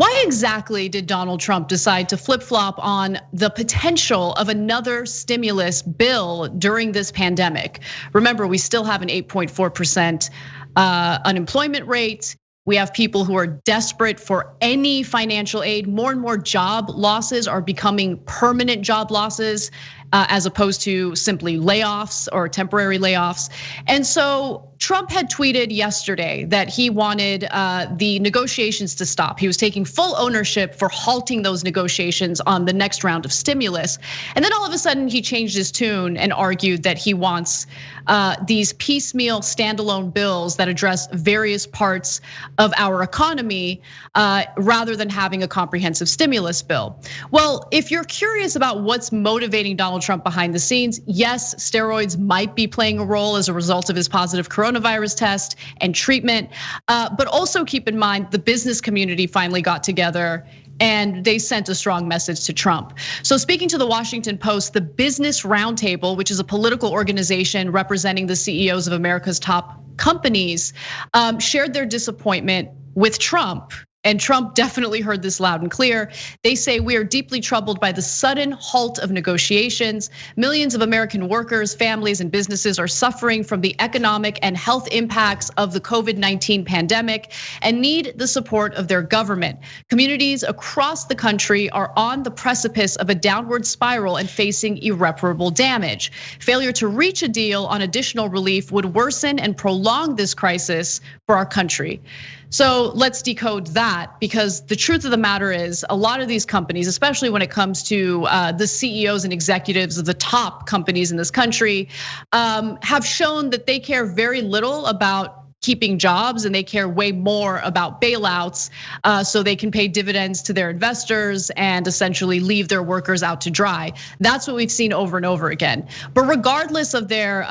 Why exactly did Donald Trump decide to flip-flop on the potential of another stimulus bill during this pandemic? Remember, we still have an 8.4% unemployment rate. We have people who are desperate for any financial aid. More and more job losses are becoming permanent job losses, as opposed to simply layoffs or temporary layoffs. And so Trump had tweeted yesterday that he wanted the negotiations to stop. He was taking full ownership for halting those negotiations on the next round of stimulus. And then all of a sudden he changed his tune and argued that he wants these piecemeal standalone bills that address various parts of our economy rather than having a comprehensive stimulus bill. Well, if you're curious about what's motivating Donald Trump behind the scenes, yes, steroids might be playing a role as a result of his positive coronavirus test and treatment. But also keep in mind, the business community finally got together and they sent a strong message to Trump. So speaking to the Washington Post, the Business Roundtable, which is a political organization representing the CEOs of America's top companies, shared their disappointment with Trump. And Trump definitely heard this loud and clear. They say, we are deeply troubled by the sudden halt of negotiations. Millions of American workers, families, and businesses are suffering from the economic and health impacts of the COVID-19 pandemic and need the support of their government. Communities across the country are on the precipice of a downward spiral and facing irreparable damage. Failure to reach a deal on additional relief would worsen and prolong this crisis for our country. So let's decode that, because the truth of the matter is a lot of these companies, especially when it comes to the CEOs and executives of the top companies in this country, have shown that they care very little about keeping jobs and they care way more about bailouts so they can pay dividends to their investors and essentially leave their workers out to dry. That's what we've seen over and over again. But regardless of their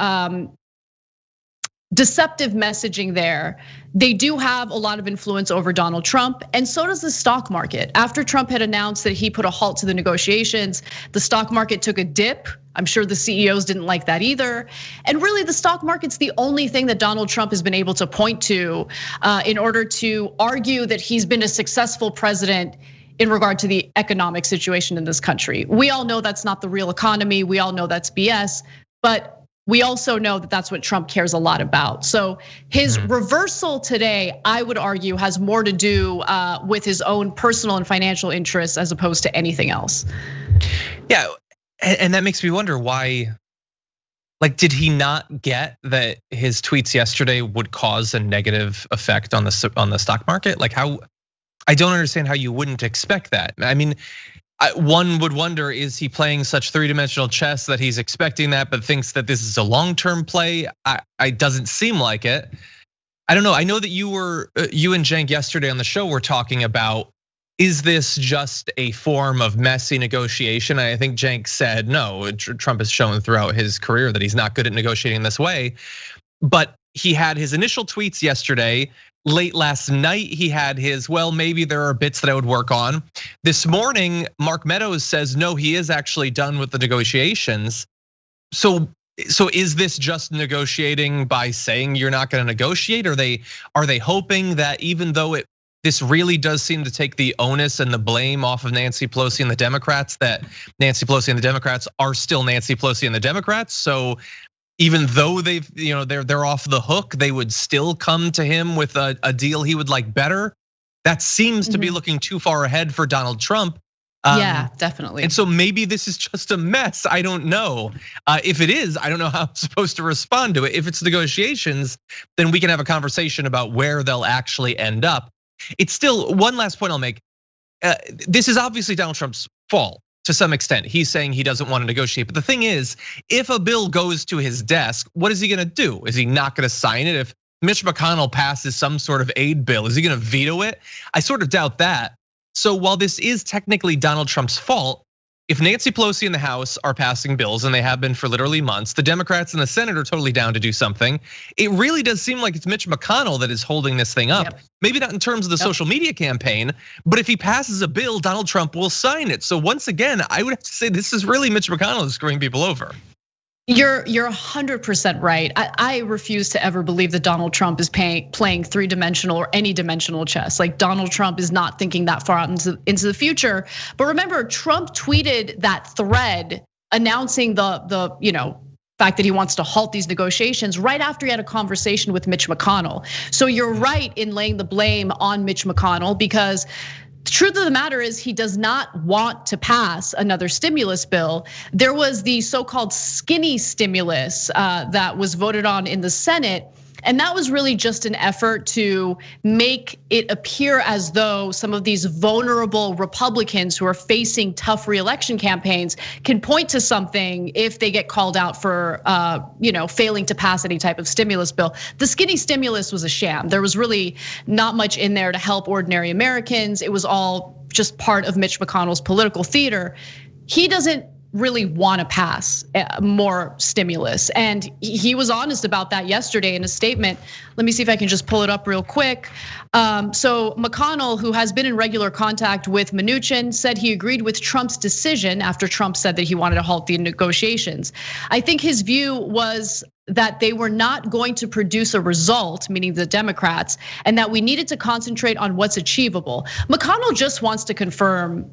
deceptive messaging there, they do have a lot of influence over Donald Trump, and so does the stock market. After Trump had announced that he put a halt to the negotiations, the stock market took a dip. I'm sure the CEOs didn't like that either. And really, the stock market's the only thing that Donald Trump has been able to point to in order to argue that he's been a successful president in regard to the economic situation in this country. We all know that's not the real economy. We all know that's BS, but we also know that that's what Trump cares a lot about. So his reversal today, I would argue, has more to do with his own personal and financial interests as opposed to anything else. Yeah, and that makes me wonder why, like, did he not get that his tweets yesterday would cause a negative effect on the stock market? Like, how, I don't understand how you wouldn't expect that. I mean, one would wonder, is he playing such three-dimensional chess that he's expecting that, but thinks that this is a long-term play? I doesn't seem like it. I don't know. I know that you and Cenk yesterday on the show were talking about, is this just a form of messy negotiation? And I think Cenk said, no, Trump has shown throughout his career that he's not good at negotiating this way. But he had his initial tweets yesterday. Late last night, he had his, well, maybe there are bits that I would work on. This morning, Mark Meadows says, no, he is actually done with the negotiations. So is this just negotiating by saying you're not gonna negotiate? Are they hoping that even though this really does seem to take the onus and the blame off of Nancy Pelosi and the Democrats, that Nancy Pelosi and the Democrats are still Nancy Pelosi and the Democrats? So even though they're off the hook, they would still come to him with a deal he would like better. That seems to be looking too far ahead for Donald Trump. Yeah, definitely. And so maybe this is just a mess. I don't know. If it is, I don't know how I'm supposed to respond to it. If it's negotiations, then we can have a conversation about where they'll actually end up. It's still, one last point I'll make. This is obviously Donald Trump's fault. To some extent, he's saying he doesn't want to negotiate. But the thing is, if a bill goes to his desk, what is he gonna do? Is he not gonna sign it? If Mitch McConnell passes some sort of aid bill, is he gonna veto it? I sort of doubt that. So while this is technically Donald Trump's fault, if Nancy Pelosi and the House are passing bills, and they have been for literally months, the Democrats in the Senate are totally down to do something. It really does seem like it's Mitch McConnell that is holding this thing up. Yep. Maybe not in terms of the social media campaign, but if he passes a bill, Donald Trump will sign it. So once again, I would have to say this is really Mitch McConnell screwing people over. You're 100% right. I refuse to ever believe that Donald Trump is playing three-dimensional or any dimensional chess. Like Donald Trump is not thinking that far out into the future. But remember, Trump tweeted that thread announcing the fact that he wants to halt these negotiations right after he had a conversation with Mitch McConnell. So you're right in laying the blame on Mitch McConnell, because the truth of the matter is he does not want to pass another stimulus bill. There was the so-called skinny stimulus that was voted on in the Senate. And that was really just an effort to make it appear as though some of these vulnerable Republicans who are facing tough reelection campaigns can point to something if they get called out for failing to pass any type of stimulus bill. The skinny stimulus was a sham. There was really not much in there to help ordinary Americans. It was all just part of Mitch McConnell's political theater. He doesn't really want to pass more stimulus. And he was honest about that yesterday in a statement. Let me see if I can just pull it up real quick. So McConnell, who has been in regular contact with Mnuchin, said he agreed with Trump's decision after Trump said that he wanted to halt the negotiations. I think his view was that they were not going to produce a result, meaning the Democrats, and that we needed to concentrate on what's achievable. McConnell just wants to confirm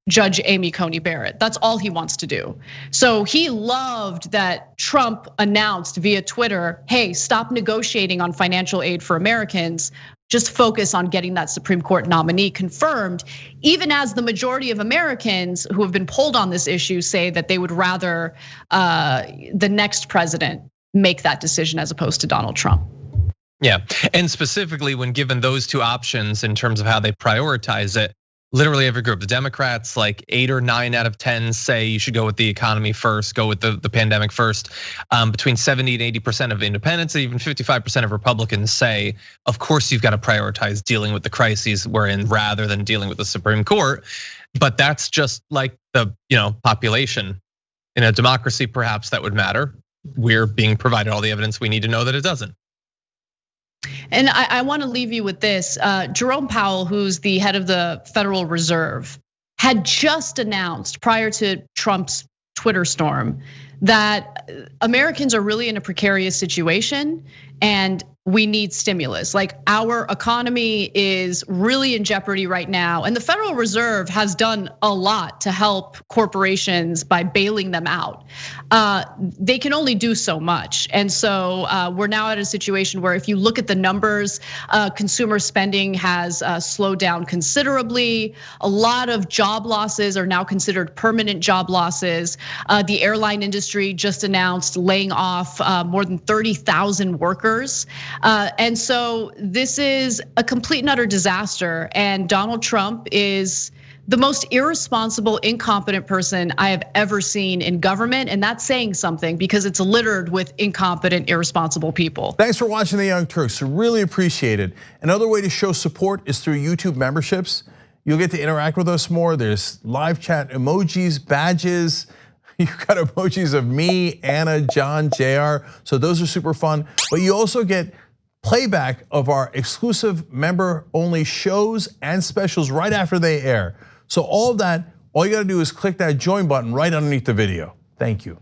Judge Amy Coney Barrett. That's all he wants to do. So he loved that Trump announced via Twitter, hey, stop negotiating on financial aid for Americans. Just focus on getting that Supreme Court nominee confirmed, even as the majority of Americans who have been polled on this issue say that they would rather the next president make that decision as opposed to Donald Trump. Yeah, and specifically when given those two options in terms of how they prioritize it, literally every group, the Democrats, like 8 or 9 out of 10 say you should go with the economy first, go with the pandemic first. Between 70 and 80% of independents, even 55% of Republicans say, of course you've got to prioritize dealing with the crises we're in rather than dealing with the Supreme Court. But that's just like the population. In a democracy, perhaps that would matter. We're being provided all the evidence we need to know that it doesn't. And I want to leave you with this. Jerome Powell, who's the head of the Federal Reserve, had just announced prior to Trump's Twitter storm that Americans are really in a precarious situation and we need stimulus. Like our economy is really in jeopardy right now. And the Federal Reserve has done a lot to help corporations by bailing them out. They can only do so much. And so we're now at a situation where if you look at the numbers, consumer spending has slowed down considerably. A lot of job losses are now considered permanent job losses. The airline industry just announced laying off more than 30,000 workers. And so this is a complete and utter disaster. And Donald Trump is the most irresponsible, incompetent person I have ever seen in government. And that's saying something because it's littered with incompetent, irresponsible people. Thanks for watching The Young Turks. Really appreciate it. Another way to show support is through YouTube memberships. You'll get to interact with us more. There's live chat emojis, badges. You've got emojis of me, Anna, John, JR. So those are super fun. But you also get playback of our exclusive member-only shows and specials right after they air. So all of that, all you gotta do is click that join button right underneath the video. Thank you.